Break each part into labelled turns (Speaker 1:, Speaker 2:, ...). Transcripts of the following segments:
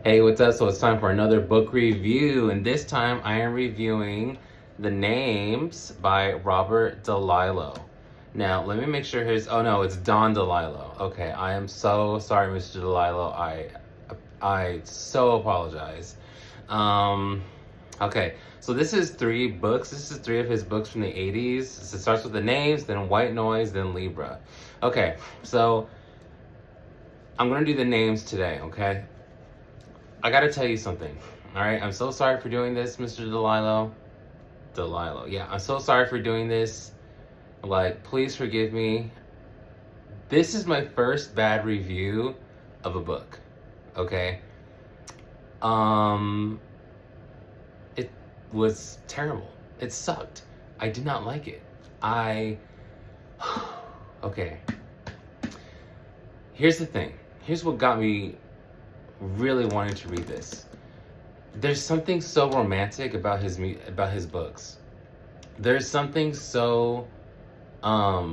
Speaker 1: Hey, what's up? So it's time for another book review, and this time I am reviewing The Names by Robert Delillo. Now, let me make sure oh no, it's Don Delillo. Okay, I am so sorry, Mr. Delillo. I so apologize. Um, okay, so this is three books. This is three of his books from the 80s. So it starts with The Names, then White Noise, then Libra. Okay, so I'm gonna do the names today, okay? I gotta tell you something, all right? I'm so sorry for doing this, Mr. Delillo. Delillo, yeah, I'm so sorry for doing this. Like, please forgive me. This is my first bad review of a book, okay? It was terrible. It sucked. I did not like it. Okay. Here's the thing. Here's what got me really wanting to read this. There's something so romantic about his books. There's something so I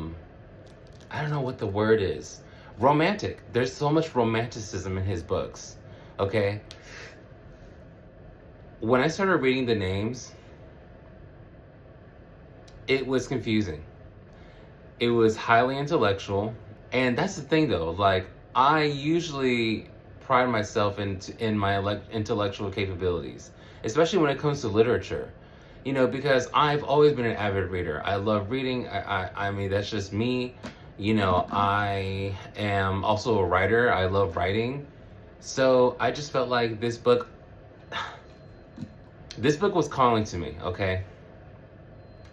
Speaker 1: don't know what the word is. Romantic. There's so much romanticism in his books. Okay? When I started reading the names, it was confusing. It was highly intellectual, and that's the thing though, like I usually pride myself in my intellectual capabilities, especially when it comes to literature. You know, because I've always been an avid reader. I love reading. I mean, that's just me. You know, I am also a writer. I love writing. So I just felt like this book was calling to me, okay?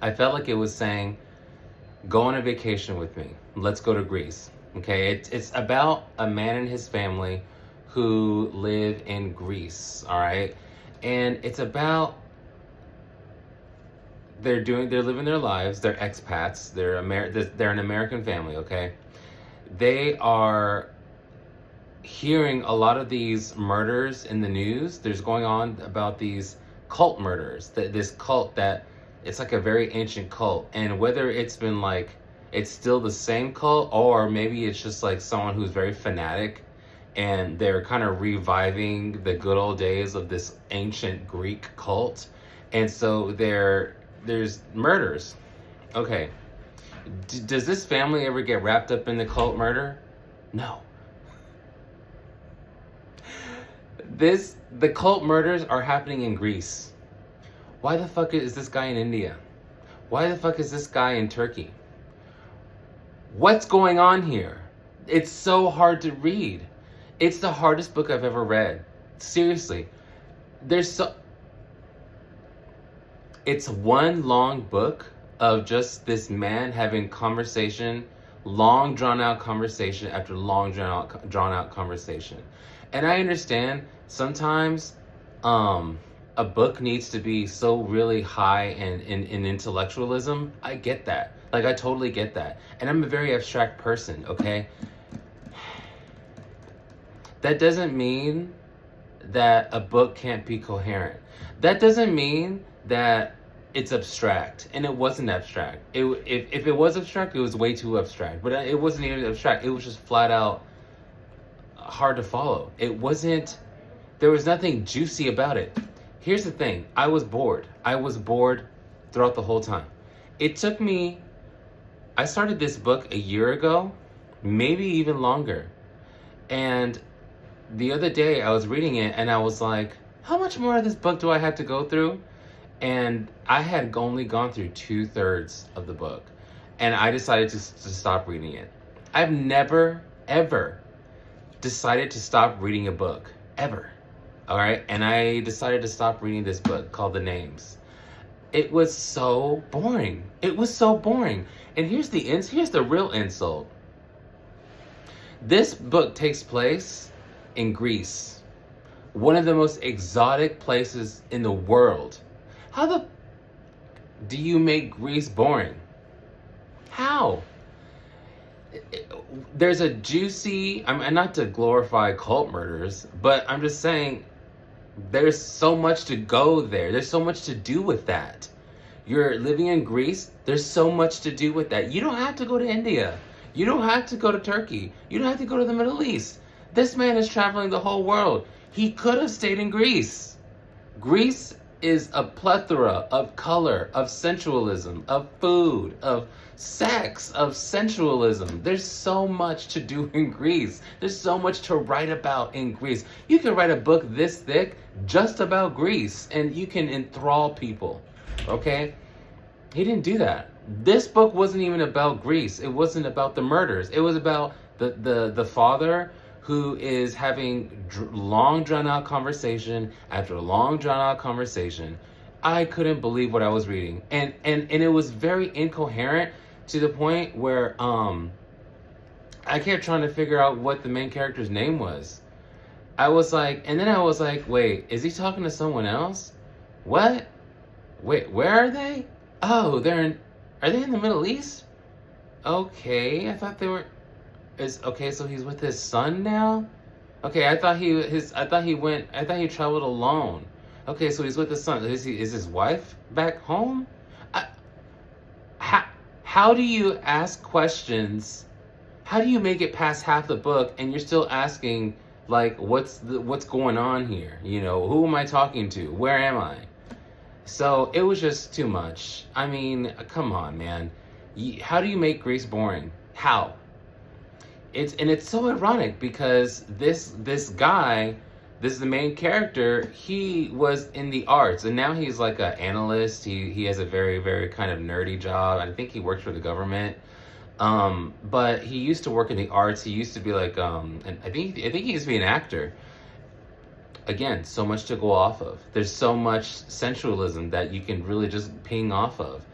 Speaker 1: I felt like it was saying, go on a vacation with me. Let's go to Greece, okay? It's about a man and his family who live in Greece, all right? And it's about they're living their lives. They're expats. They're an American family, okay? They are hearing a lot of these murders in the news. There's going on about these cult murders. This cult that it's like a very ancient cult, and whether it's been like it's still the same cult, or maybe it's just like someone who's very fanatic and they're kind of reviving the good old days of this ancient Greek cult. And so there's murders. Okay. Does this family ever get wrapped up in the cult murder? No. The cult murders are happening in Greece. Why the fuck is this guy in India? Why the fuck is this guy in Turkey? What's going on here? It's so hard to read. It's the hardest book I've ever read. Seriously. It's one long book of just this man having conversation, long drawn out conversation after long drawn out conversation. And I understand sometimes a book needs to be so really high in intellectualism. I get that. Like, I totally get that. And I'm a very abstract person, okay? That doesn't mean that a book can't be coherent. That doesn't mean that it's abstract. And it wasn't abstract. If it was abstract, it was way too abstract. But it wasn't even abstract. It was just flat out hard to follow. There was nothing juicy about it. Here's the thing. I was bored. I was bored throughout the whole time. I started this book a year ago, maybe even longer. And the other day I was reading it and I was like, how much more of this book do I have to go through? And I had only gone through 2/3 of the book. And I decided to stop reading it. I've never, ever decided to stop reading a book. Ever. All right? And I decided to stop reading this book called The Names. It was so boring. It was so boring. And here's the real insult. This book takes place in Greece, one of the most exotic places in the world. How do you make Greece boring? How? There's a juicy, I'm not to glorify cult murders, but I'm just saying there's so much to go there. There's so much to do with that. You're living in Greece, there's so much to do with that. You don't have to go to India. You don't have to go to Turkey. You don't have to go to the Middle East. This man is traveling the whole world. He could have stayed in Greece. Greece is a plethora of color, of sensualism, of food, of sex, of sensualism. There's so much to do in Greece. There's so much to write about in Greece. You can write a book this thick just about Greece and you can enthrall people. Okay? He didn't do that. This book wasn't even about Greece. It wasn't about the murders. It was about the father who is having long drawn out conversation after long drawn out conversation. I couldn't believe what I was reading. And it was very incoherent to the point where I kept trying to figure out what the main character's name was. I was like, wait, is he talking to someone else? What? Wait, where are they? Oh, are they in the Middle East? Okay, I thought they were. So he's with his son now? Okay, I thought he traveled alone. Okay, so he's with his son. Is his wife back home? How do you ask questions? How do you make it past half the book and you're still asking, like, what's going on here? You know, who am I talking to? Where am I? So it was just too much. I mean, come on, man. How do you make Greece boring? How? It's so ironic because this guy, this is the main character, he was in the arts and now he's like an analyst. He has a very, very kind of nerdy job. I think he works for the government. But he used to work in the arts. He used to be like and I think he used to be an actor. Again, so much to go off of. There's so much sensualism that you can really just ping off of.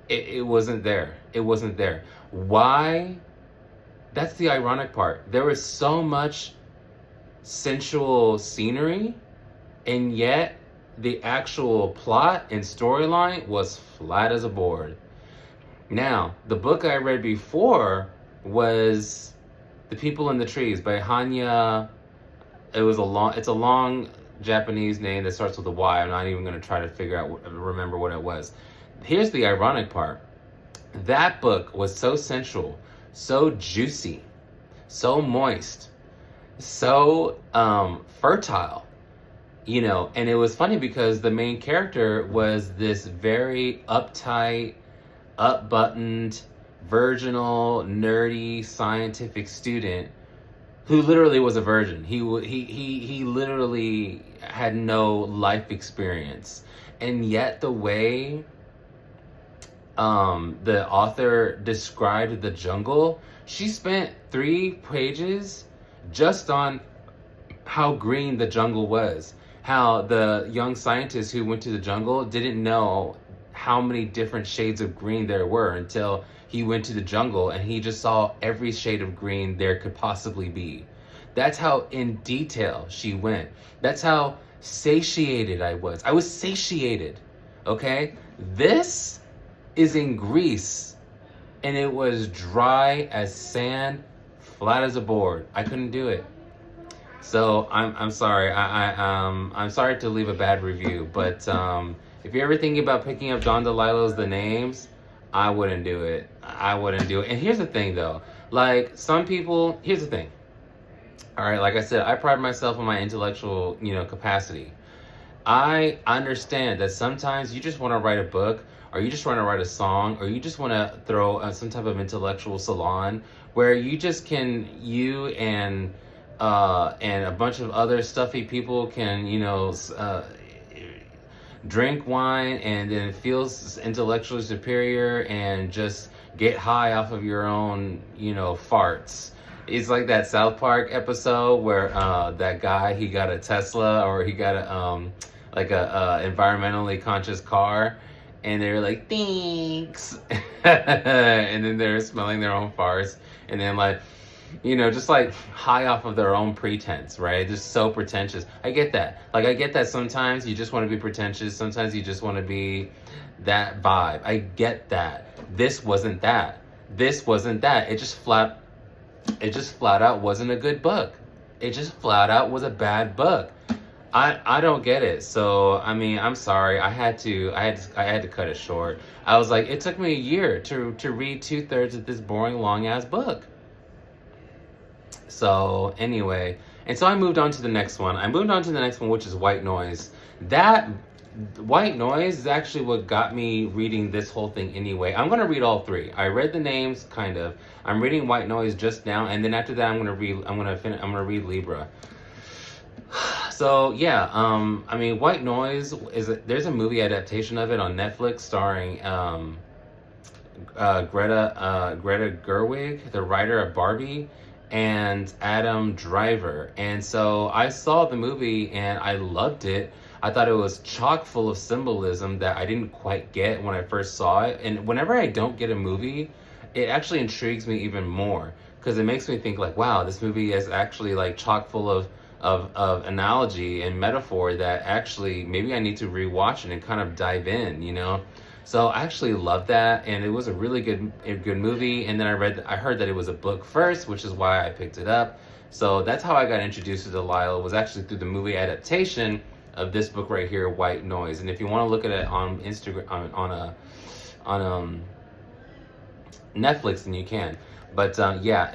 Speaker 1: It wasn't there. It wasn't there. Why? That's the ironic part. There was so much sensual scenery, and yet the actual plot and storyline was flat as a board. Now, the book I read before was The People in the Trees by Hanya. It's a long Japanese name that starts with a Y. I'm not even going to try to remember what it was. Here's the ironic part. That book was so sensual, so juicy, so moist, so fertile, you know. And it was funny because the main character was this very uptight, up-buttoned, virginal, nerdy, scientific student who literally was a virgin. He literally had no life experience. And yet the way the author described the jungle, she spent 3 pages just on how green the jungle was. How the young scientist who went to the jungle didn't know how many different shades of green there were until he went to the jungle and he just saw every shade of green there could possibly be. That's how in detail she went. That's how satiated I was. I was satiated, okay? This is in Greece, and it was dry as sand, flat as a board. I couldn't do it. So I'm sorry. I'm sorry to leave a bad review, but if you're ever thinking about picking up Don DeLillo's The Names, I wouldn't do it. I wouldn't do it. And here's the thing, though. Like, some people, here's the thing. All right, like I said, I pride myself on my intellectual, capacity. I understand that sometimes you just want to write a book, or you just want to write a song, or you just want to throw some type of intellectual salon where you just can, you and a bunch of other stuffy people can, drink wine and then feel intellectually superior and just get high off of your own, farts. It's like that South Park episode where that guy, he got a Tesla, or he got a environmentally conscious car, and they're like, thanks. And then they're smelling their own farts, and then just like high off of their own pretense, right? Just so pretentious. I get that. Like, I get that sometimes you just want to be pretentious. Sometimes you just want to be that vibe. I get that. This wasn't that. It just flat out wasn't a good book. It just flat out was a bad book. I don't get it. So, I mean, I'm sorry. I had to cut it short. I was like, it took me a year to read 2/3 of this boring long ass book. So anyway, And so I moved on to the next one. Which is White Noise. That White Noise is actually what got me reading this whole thing anyway. I'm gonna read all three. I read the names, kind of. I'm reading White Noise just now, and then after that, I'm gonna read Libra. So yeah, I mean, White Noise there's a movie adaptation of it on Netflix starring Greta Gerwig, the writer of Barbie, and Adam Driver. And so I saw the movie and I loved it. I thought it was chock full of symbolism that I didn't quite get when I first saw it. And whenever I don't get a movie, it actually intrigues me even more because it makes me think like, wow, this movie is actually like chock full of analogy and metaphor that actually maybe I need to rewatch it and kind of dive in, you know? So I actually loved that, and it was a really good movie. And then I heard that it was a book first, which is why I picked it up. So that's how I got introduced to Delillo, was actually through the movie adaptation of this book right here, White Noise. And if you want to look at it on Instagram, on Netflix, then you can. But yeah,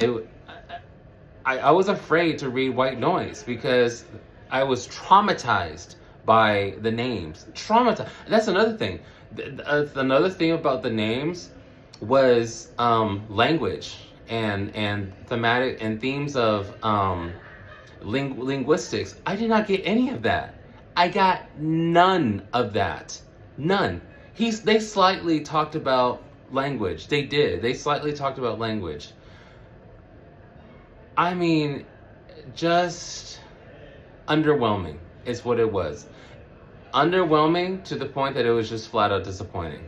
Speaker 1: I was afraid to read White Noise because I was traumatized by the names. Traumatized. That's another thing. Another thing about the names was language and thematic and themes of linguistics. I did not get any of that. I got none of that. None. They slightly talked about language. They did. They slightly talked about language. I mean, just underwhelming is what it was. Underwhelming to the point that it was just flat out disappointing.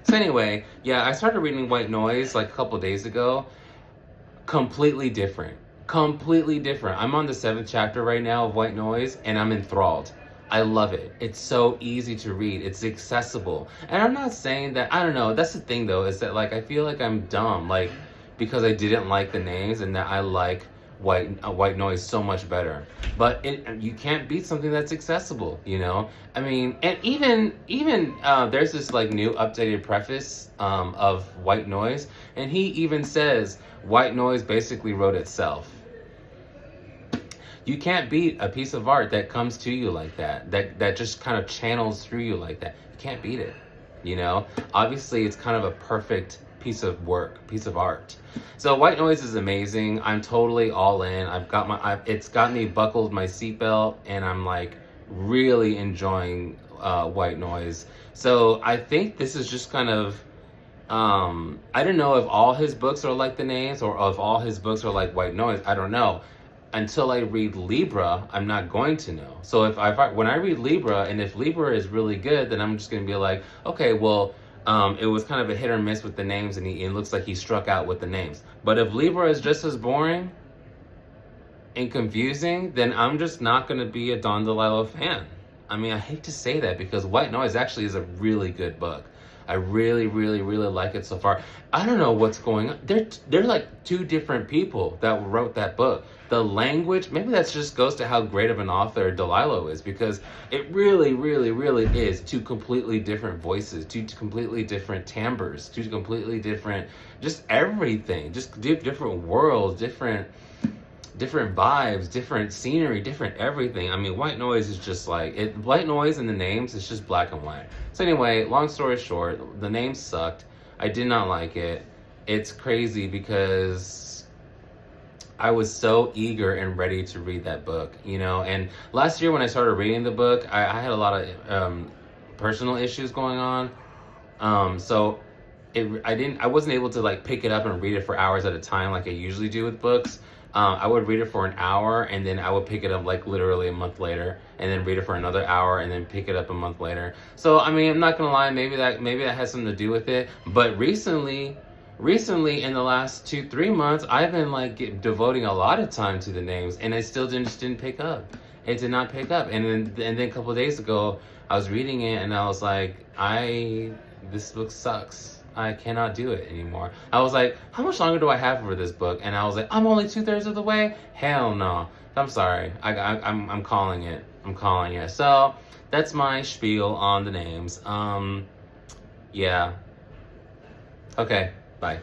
Speaker 1: So anyway, yeah, I started reading White Noise like a couple days ago. Completely different. I'm on the 7th chapter right now of White Noise, and I'm enthralled. I love it. It's so easy to read. It's accessible. And I'm not saying that, I don't know, that's the thing though, is that like I feel like I'm dumb, like because I didn't like the names and that I like White Noise so much better. But you can't beat something that's accessible, you know? I mean, and even there's this like new updated preface of White Noise, and he even says White Noise basically wrote itself. You can't beat a piece of art that comes to you like that just kind of channels through you like that. You can't beat it, you know? Obviously, it's kind of a perfect piece of art. So White Noise is amazing. I'm totally all in. It's got me buckled my seatbelt, and I'm like really enjoying White Noise. So I think this is just kind of, I don't know if all his books are like the names or if all his books are like White Noise. I don't know. Until I read Libra, I'm not going to know. So when I read Libra, and if Libra is really good, then I'm just going to be like, okay, well, it was kind of a hit or miss with the names, and it looks like he struck out with the names. But if Libra is just as boring and confusing, then I'm just not going to be a Don DeLillo fan. I mean, I hate to say that because White Noise actually is a really good book. I really, really, really like it so far. I don't know what's going on. They're like two different people that wrote that book. The language, maybe that just goes to how great of an author Delillo is, because it really, really, really is two completely different voices, two completely different timbres, two completely different, just everything, just different worlds, different vibes, different scenery, different everything. I mean, White Noise is just like it. White Noise and the names, it's just black and white. So anyway, long story short, the names sucked. I did not like it. It's crazy because I was so eager and ready to read that book, you know. And last year when I started reading the book, I had a lot of personal issues going on, so I wasn't able to like pick it up and read it for hours at a time like I usually do with books. I would read it for an hour, and then I would pick it up like literally a month later, and then read it for another hour, and then pick it up a month later. So I mean, I'm not gonna lie, maybe that has something to do with it. But recently in the last 2-3 months, I've been like devoting a lot of time to the names, and it still didn't pick up. It did not pick up. And then a couple of days ago, I was reading it, and I was like, this book sucks. I cannot do it anymore. I was like, how much longer do I have for this book? And I was like, I'm only 2/3 of the way? Hell no. I'm sorry. I'm calling it. I'm calling it. So that's my spiel on the names. Yeah. Okay, bye.